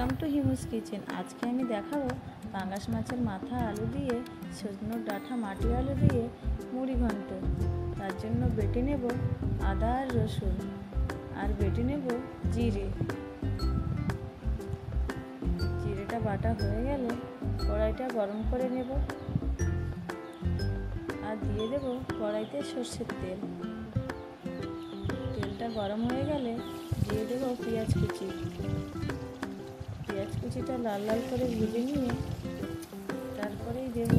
Welcome to হিমুস kitchen. আজকে আমি দেখাবো পাঙ্গাস মাছের মাথা আলু দিয়ে, সজনে ডাঁটা মাটি আলু দিয়ে মুড়ি ঘন্ট। তার জন্য বেটে নেব আদা আর রসুন, আর বেটে নেব জিরে। জিরেটা বাটা হয়ে গেলে কড়াইটা গরম করে নেব, আর দিয়ে দেব কড়াইতে সর্ষের তেল। তেলটা গরম হয়ে গেলে দিয়ে দেব পেঁয়াজ কুচি। পেঁয়াজ কুচিটা লাল লাল করে ভেজে নিয়ে তারপরেই দেব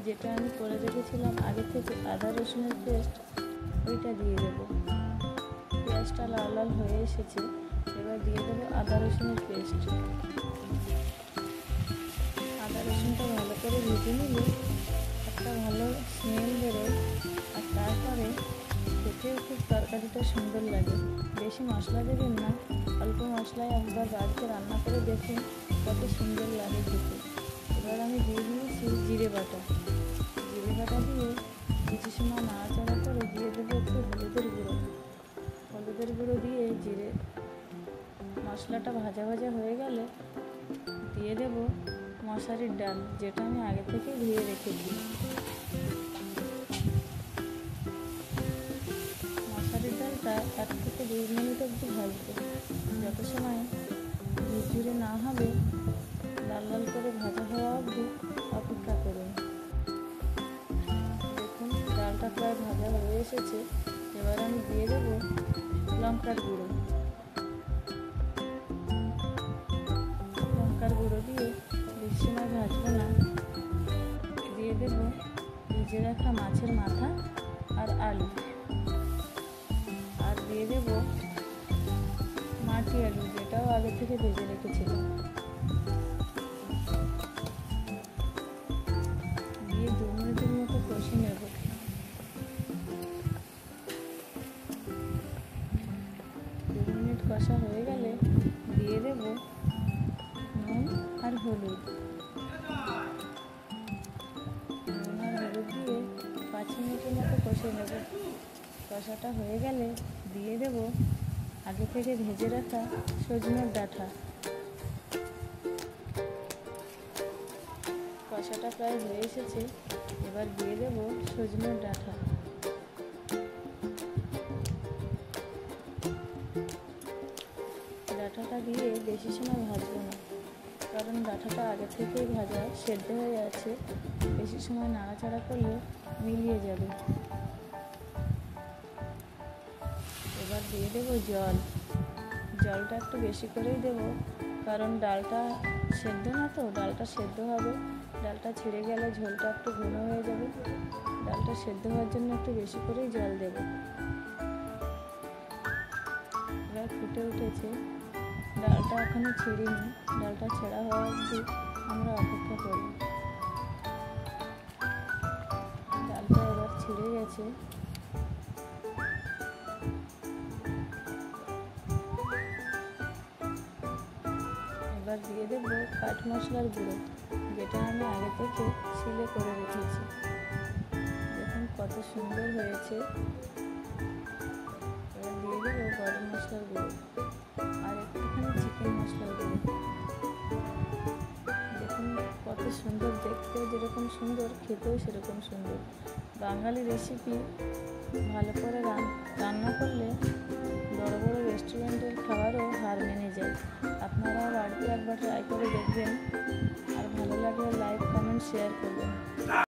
যেটা আমি করে রেখেছিলাম আগে থেকে আদা রসুনের পেস্ট, ওইটা দিয়ে দেব। পেঁয়াজটা লাল লাল হয়ে এসেছে, এবার দিয়ে দেবো আদা রসুনের পেস্ট। আদা রসুনটা ভালো করে ভেজে নিলে একটা ভালো স্মেল বেরোয়, আর তারপরে খেতেও খুব তরকারিটা সুন্দর লাগে। বেশি মশলা দেবেন না, অল্প মশলায় একবার বাড়িতে রান্না করে দেখুন কত সুন্দর লাগে খেতে। এবার আমি দিয়ে দিয়েছি জিরে বাটা। জিরে বাটা দিয়ে কিছু সময় নাড়াচাড়া করে দিয়ে দেবো একটু হলুদের গুঁড়ো। হলুদের গুঁড়ো দিয়ে জিরে মশলাটা ভাজা ভাজা হয়ে গেলে দিয়ে দেব মশারির ডাল, যেটা আমি আগে থেকে ধুয়ে রেখেছি। মশারির ডালটা 1 থেকে 2 মিনিট অবধি ভাজবো, যত সময় ঝুরঝুরে না হবে লাল লাল করে ভাজা হওয়া অবধি অপেক্ষা করুন। দেখুন ডালটা প্রায় ভাজা হয়ে এসেছে, এবার আমি দিয়ে দেবো লঙ্কার গুঁড়ো। লঙ্কার গুঁড়ো দিয়ে বেশি সময় ভাজবো না, দিয়ে দেবো ভিজে রাখা মাছের মাথা আর আলু, আর দিয়ে দেবো মাটি আলু, যেটাও আগে থেকে ভেজে রেখেছিলাম। দিয়ে 2 মিনিটের মতো কষে নেব। 2 মিনিট কষা হয়ে গেলে দিয়ে দেব নুন আর হলুদ। নুন আর হলুদ দিয়ে 5 মিনিটের মতো কষে নেব। কষাটা হয়ে গেলে দিয়ে দেব আগে থেকে ভেজে রাখা সজনের ডাঁটা। কষাটা প্রায় হয়ে এসেছে, এবার দিয়ে দেব সজনের ডাঁটা। ডাঁটাটা দিয়ে বেশি সময় ভাজবো না, কারণ ডাঁটাটা আগে থেকেই ভাজা সেদ্ধ হয়ে আছে, বেশি সময় নাড়াচাড়া করলে মিলিয়ে যাবে। এবার দিয়ে দেবো জল। জলটা একটু বেশি করেই দেবো, কারণ ডালটা সেদ্ধ না, তো ডালটা সেদ্ধ হবে, ডালটা ছেড়ে গেলে ঝোলটা একটু ঘন হয়ে যাবে। ডালটা সেদ্ধ হওয়ার জন্য একটু বেশি করেই জল দেব। এবার ফুটে উঠেছে, ডালটা এখনো ছেড়িনি, ডালটা ছেঁড়া হওয়া অবধি আমরা অপেক্ষা করব। ডালটা এবার ছেড়ে গেছে, এবার দিয়ে দেবো কাঠ মশলার গুঁড়ো, যেটা আমি আগে থেকে শিলে করে রেখেছি। দেখুন কত সুন্দর হয়েছে। এবার দিয়ে দেবো গরম মশলার গুঁড়ো আর একটুখানি চিকেন মশলার গুঁড়ো। দেখুন কত সুন্দর, দেখতেও যেরকম সুন্দর খেতেও সেরকম সুন্দর। বাঙালি রেসিপি ভালো করে রান্না করলে বড় বড় রেস্টুরেন্টের খাবারও হার মেনে যায়। আপনারাও বাড়িতে একবার ট্রাই করে দেখবেন, আর ভালো লাগলে লাইক, কমেন্ট, শেয়ার করবেন।